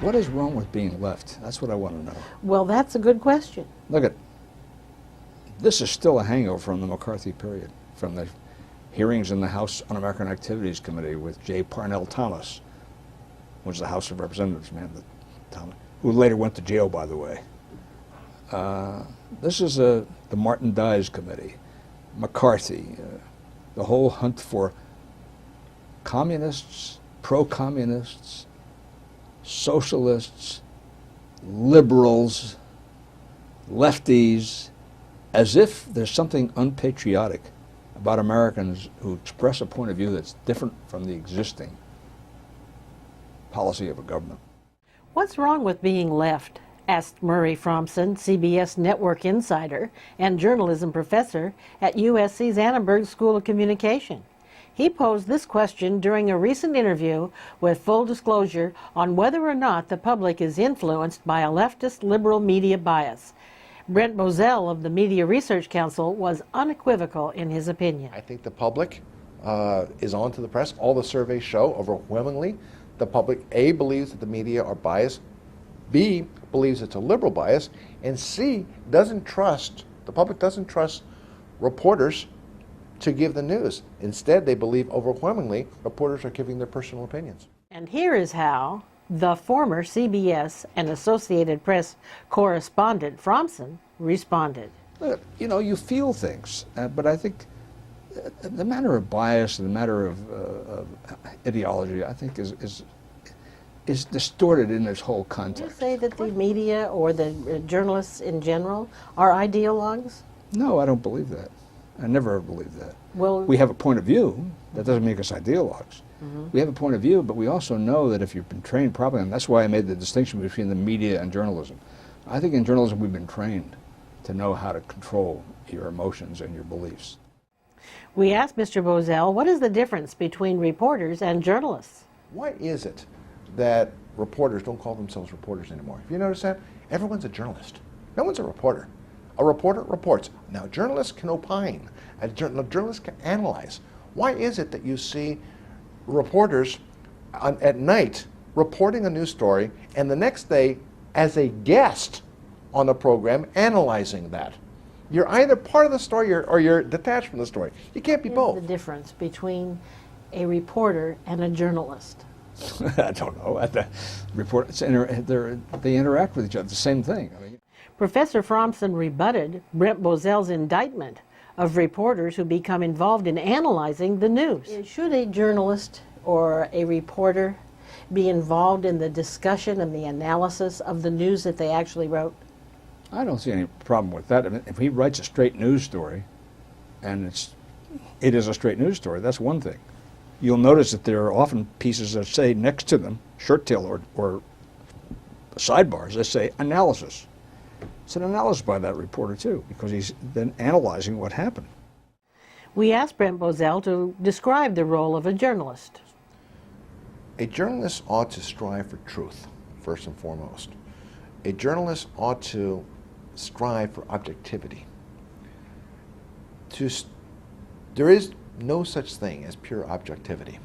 What is wrong with being left? That's what I want to know. Well, that's a good question. Look at, this is still a hangover from the McCarthy period, from the hearings in the House Un-American Activities Committee with J. Parnell Thomas, who was the House of Representatives man, who later went to jail, by the way. This is the Martin Dies Committee, McCarthy, the whole hunt for communists, pro-communists, socialists, liberals, lefties, as if there's something unpatriotic about Americans who express a point of view that's different from the existing policy of a government. What's wrong with being left? Asked Murray Fromson, CBS network insider and journalism professor at USC's Annenberg School of Communication. He posed this question during a recent interview with full disclosure on whether or not the public is influenced by a leftist liberal media bias. Brent Bozell of the Media Research Council was unequivocal in his opinion. I think the public is on to the press. All the surveys show overwhelmingly the public, A, believes that the media are biased, B, believes it's a liberal bias, and C, the public doesn't trust reporters to give the news. Instead, they believe overwhelmingly reporters are giving their personal opinions. And here is how the former CBS and Associated Press correspondent Fromson responded. Look, you know, you feel things, but I think the matter of bias and the matter of ideology, I think, is distorted in this whole context. Would you say that the media or the journalists in general are ideologues? No, I don't believe that. I never have believed that. Well, we have a point of view. That doesn't make us ideologues. We have a point of view, but we also know that if you've been trained properly, and that's why I made the distinction between the media and journalism. I think in journalism we've been trained to know how to control your emotions and your beliefs. We asked Mr. Bozell, what is the difference between reporters and journalists? Why is it that reporters don't call themselves reporters anymore? Have you noticed that? Everyone's a journalist. No one's a reporter. A reporter reports. Now, journalists can opine. A journalist can analyze. Why is it that you see reporters at night reporting a news story and the next day as a guest on a program analyzing that? You're either part of the story or you're detached from the story. You can't be both. What is the difference between a reporter and a journalist? I don't know. They interact with each other. The same thing. I mean, Professor Fromson rebutted Brent Bozell's indictment of reporters who become involved in analyzing the news. Should a journalist or a reporter be involved in the discussion and the analysis of the news that they actually wrote? I don't see any problem with that. I mean, if he writes a straight news story, and it is a straight news story, that's one thing. You'll notice that there are often pieces that say next to them, shirt tail or sidebars, that say analysis. It's an analysis by that reporter too, because he's then analyzing what happened. We asked Brent Bozell to describe the role of a journalist. A journalist ought to strive for truth, first and foremost. A journalist ought to strive for objectivity. There is no such thing as pure objectivity,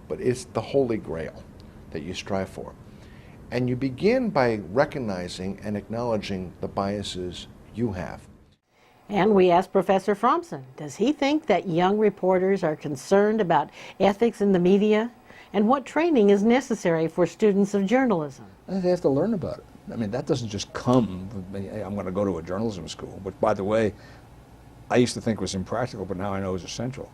but it's the holy grail that you strive for. And you begin by recognizing and acknowledging the biases you have. And we asked Professor Fromson, does he think that young reporters are concerned about ethics in the media? And what training is necessary for students of journalism? They have to learn about it. I mean, that doesn't just come with me, hey, I'm going to go to a journalism school, which, by the way, I used to think was impractical, but now I know is essential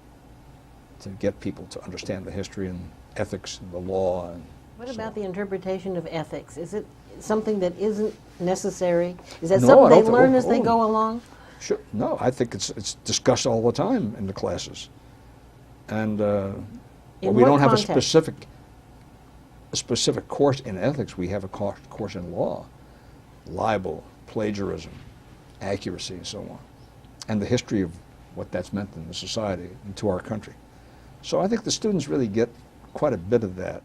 to get people to understand the history and ethics and the law. And what about the interpretation of ethics? Is it something that isn't necessary? Is that No, something I they don't learn think- as they go along? Sure. No, I think it's discussed all the time in the classes. And In we what don't have context? a specific course in ethics. We have a course in law, libel, plagiarism, accuracy, and so on, and the history of what that's meant in the society and to our country. So I think the students really get quite a bit of that.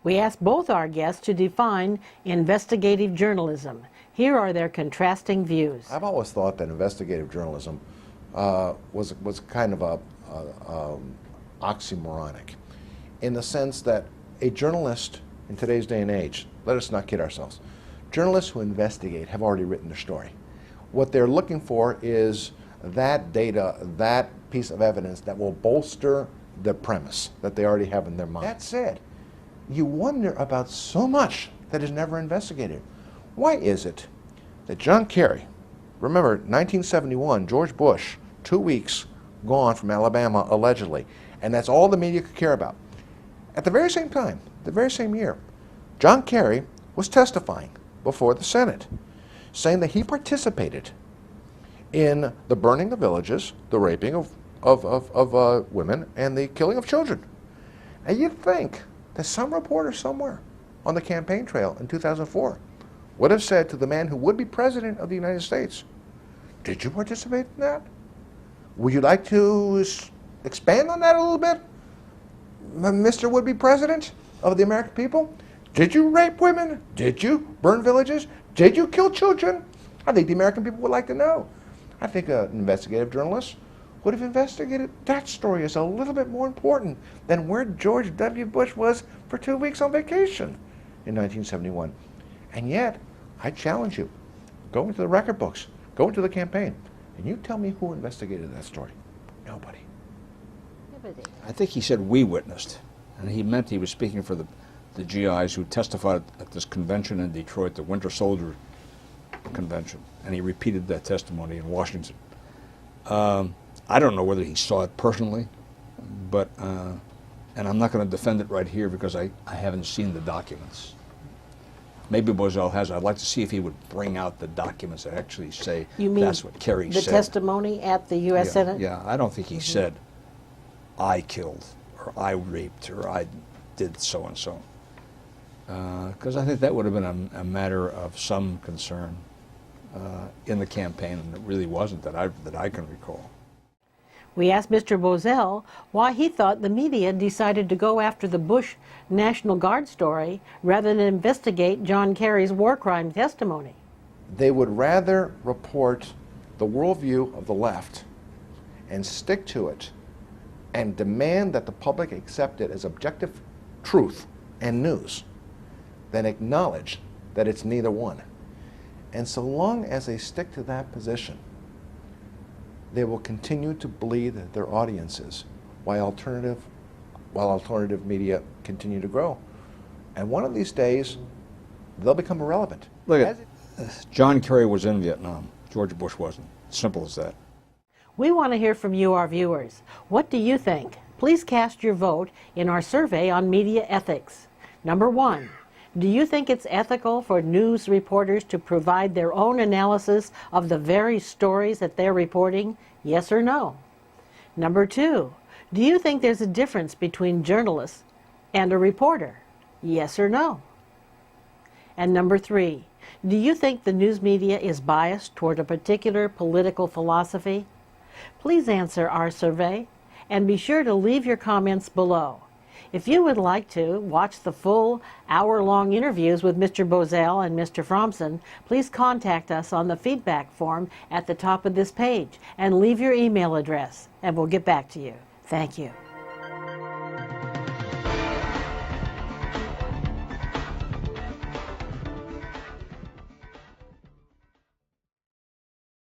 We asked both our guests to define investigative journalism. Here are their contrasting views. I've always thought that investigative journalism was kind of oxymoronic, in the sense that a journalist in today's day and age, let us not kid ourselves. Journalists who investigate have already written their story. What they're looking for is that data, that piece of evidence that will bolster the premise that they already have in their mind. That said, you wonder about so much that is never investigated. Why is it that John Kerry, remember 1971, George Bush, 2 weeks gone from Alabama allegedly, and that's all the media could care about. At the very same time, the very same year, John Kerry was testifying before the Senate, saying that he participated in the burning of villages, the raping of women, and the killing of children. And you'd think that some reporter somewhere on the campaign trail in 2004 would have said to the man who would be president of the United States, "Did you participate in that? Would you like to expand on that a little bit, Mr. Would-be President of the American people? Did you rape women? Did you burn villages? Did you kill children?" I think the American people would like to know. I think an investigative journalist would have investigated that story as a little bit more important than where George W. Bush was for 2 weeks on vacation in 1971. And yet, I challenge you, go into the record books, go into the campaign, and you tell me who investigated that story. Nobody. I think he said we witnessed, and he meant he was speaking for the GIs who testified at this convention in Detroit, the Winter Soldier Convention, and he repeated that testimony in Washington. I don't know whether he saw it personally, but, and I'm not going to defend it right here because I haven't seen the documents. Maybe Bozell has. I'd like to see if he would bring out the documents that actually say that's what Kerry said. The testimony at the U.S. Senate? Yeah, I don't think he said, I killed, or I raped, or I did so-and-so. Because I think that would have been a matter of some concern in the campaign, and it really wasn't that I can recall. We asked Mr. Bozell why he thought the media decided to go after the Bush National Guard story rather than investigate John Kerry's war crime testimony. They would rather report the worldview of the left and stick to it and demand that the public accept it as objective truth and news than acknowledge that it's neither one. And so long as they stick to that position, they will continue to bleed their audiences while alternative media continue to grow. And one of these days, they'll become irrelevant. Look at John Kerry was in Vietnam. George Bush wasn't. Simple as that. We want to hear from you, our viewers. What do you think? Please cast your vote in our survey on media ethics. Number 1, do you think it's ethical for news reporters to provide their own analysis of the very stories that they're reporting? Yes or no? Number 2, do you think there's a difference between journalists and a reporter? Yes or no? And number 3, do you think the news media is biased toward a particular political philosophy? Please answer our survey and be sure to leave your comments below. If you would like to watch the full hour-long interviews with Mr. Bozell and Mr. Fromson, please contact us on the feedback form at the top of this page and leave your email address, and we'll get back to you. Thank you.